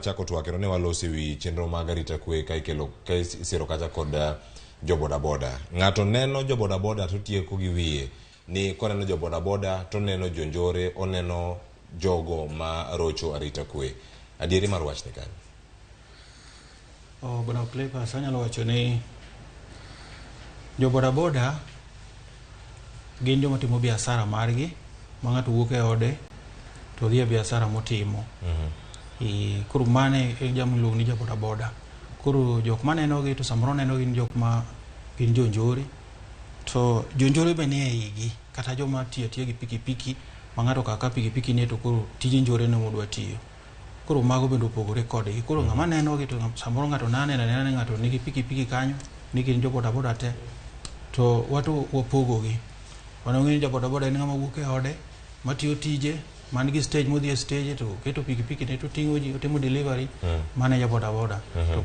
wachako twakero ne walosi wi chenro mag arita kwe ka ikelo ka isiro kacha kod jo boda boda. Ng'ato neno jo boda boda to tieko gi wiye ni koneno jo boda boda to neno jonjore, oneno jogo ma rocho arita kwe. Adieri mar wach ne kan. Bwana Cleophas anyalo wacho ni jo boda boda gin joma timo biashara margi, ma ng'ato wuok e ode to dhi e biashara motimo. Koro mane e jam luong ni jo boda boda. Koro jok maneno gi to samoro neno gin jok ma gin jonjore, to jonjore be nie igi, kata joma tiyo gi pikipiki, ma ng'ato kaka pikipiki ne to koro tije njore ne modwa tiyo. Koro mago bende opogore kodgi. Koro ng'ama neno gi to samoro ng'ato naneno ng'ato nigi pikipiki kanyo, nigi jo boda boda te, to wato wapogo gi. Wanang'eni jo boda boda en ng'ama wuok e ode, matiyo tije, man gi stage modhi e stage to keto pikipiki ne to ting'o ji, otimo delivery, mane jo boda boda. To